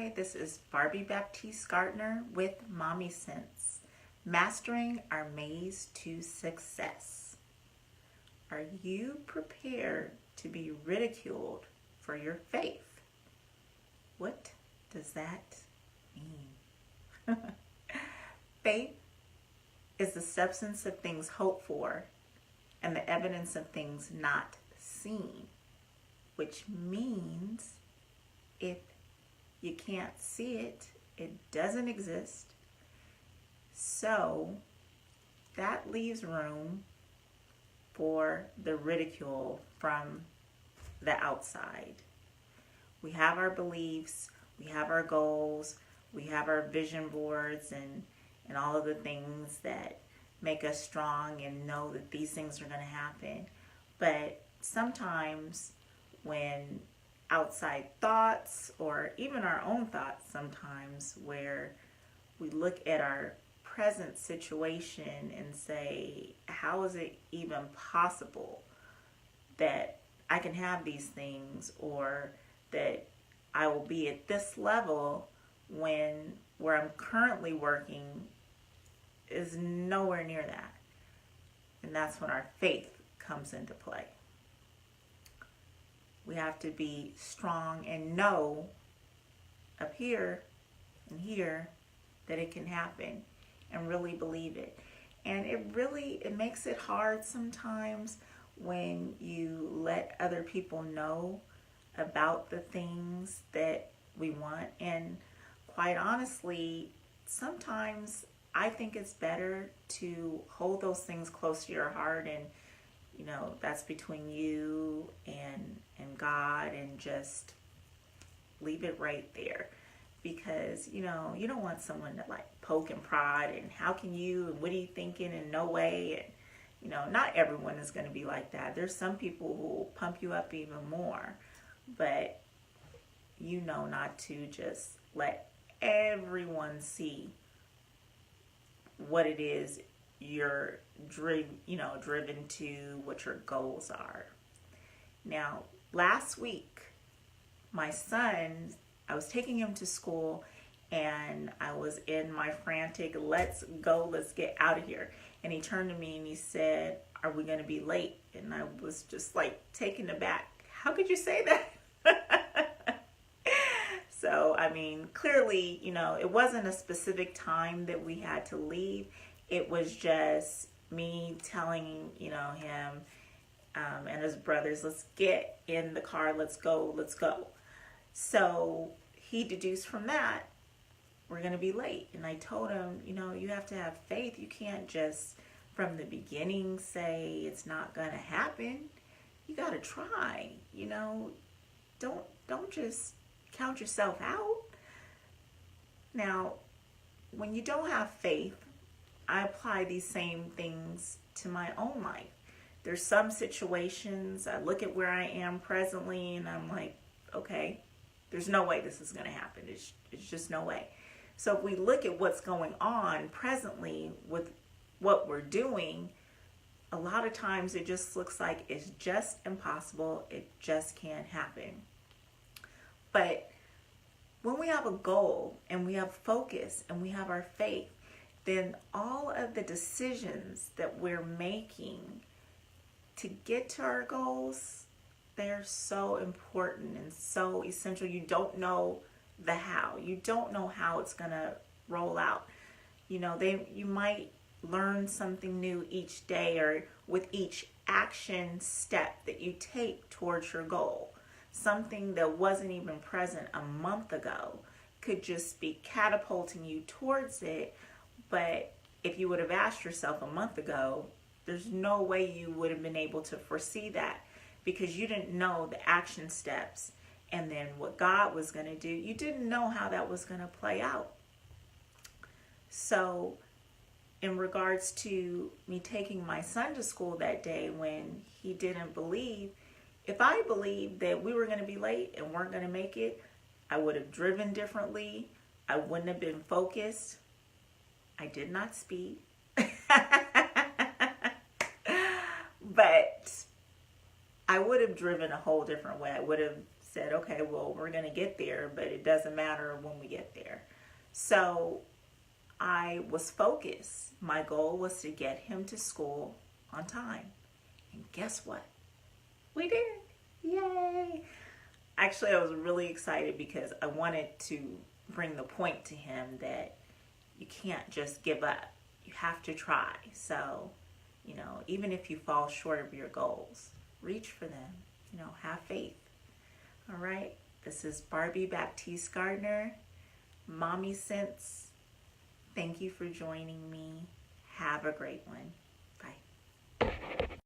Hi, this is Barbie Baptiste Gardner with Mommy Sense, mastering our maze to success. Are you prepared to be ridiculed for your faith? What does that mean? Faith is the substance of things hoped for and the evidence of things not seen, which means if you can't see it, it doesn't exist. So that leaves room for the ridicule from the outside. We have our beliefs, we have our goals, we have our vision boards and all of the things that make us strong and know that these things are going to happen. But sometimes when outside thoughts or even our own thoughts sometimes where we look at our present situation and say, how is it even possible that I can have these things, or that I will be at this level when where I'm currently working is nowhere near that. And that's when our faith comes into play. We have to be strong and know up here and here that it can happen and really believe it. And it makes it hard sometimes when you let other people know about the things that we want. And quite honestly, sometimes I think it's better to hold those things close to your heart, and that's between you and God, and just leave it right there, because you don't want someone to like poke and prod and how can you and what are you thinking and no way, and not everyone is going to be like that. There's some people who will pump you up even more, but not to just let everyone see what it is you're driven to, what your goals are. Now, last week, my son, I was taking him to school, and I was in my frantic, let's go, let's get out of here. And he turned to me and he said, are we going to be late? And I was just like taken aback. How could you say that? So, clearly, it wasn't a specific time that we had to leave. It was just me telling, him and his brothers, let's get in the car, let's go. So he deduced from that, we're going to be late. And I told him, you have to have faith. You can't just from the beginning say it's not going to happen. You got to try, don't just count yourself out. Now, when you don't have faith, I apply these same things to my own life. There's some situations, I look at where I am presently and I'm like, okay, there's no way this is going to happen. It's just no way. So if we look at what's going on presently with what we're doing, a lot of times it just looks like it's just impossible. It just can't happen. But when we have a goal and we have focus and we have our faith, then all of the decisions that we're making to get to our goals, they're so important and so essential. You don't know the how. You don't know how it's going to roll out. You might learn something new each day or with each action step that you take towards your goal. Something that wasn't even present a month ago could just be catapulting you towards it. But if you would have asked yourself a month ago, there's no way you would have been able to foresee that, because you didn't know the action steps and then what God was going to do. You didn't know how that was going to play out. So in regards to me taking my son to school that day when he didn't believe, if I believed that we were going to be late and weren't going to make it, I would have driven differently. I wouldn't have been focused. I did not speed. But I would have driven a whole different way. I would have said, okay, well, we're going to get there, but it doesn't matter when we get there. So I was focused. My goal was to get him to school on time. And guess what? We did. Yay. Actually, I was really excited because I wanted to bring the point to him that you can't just give up. You have to try. So, even if you fall short of your goals, reach for them. Have faith. All right. This is Barbie Baptiste Gardner, Mommy Sense. Thank you for joining me. Have a great one.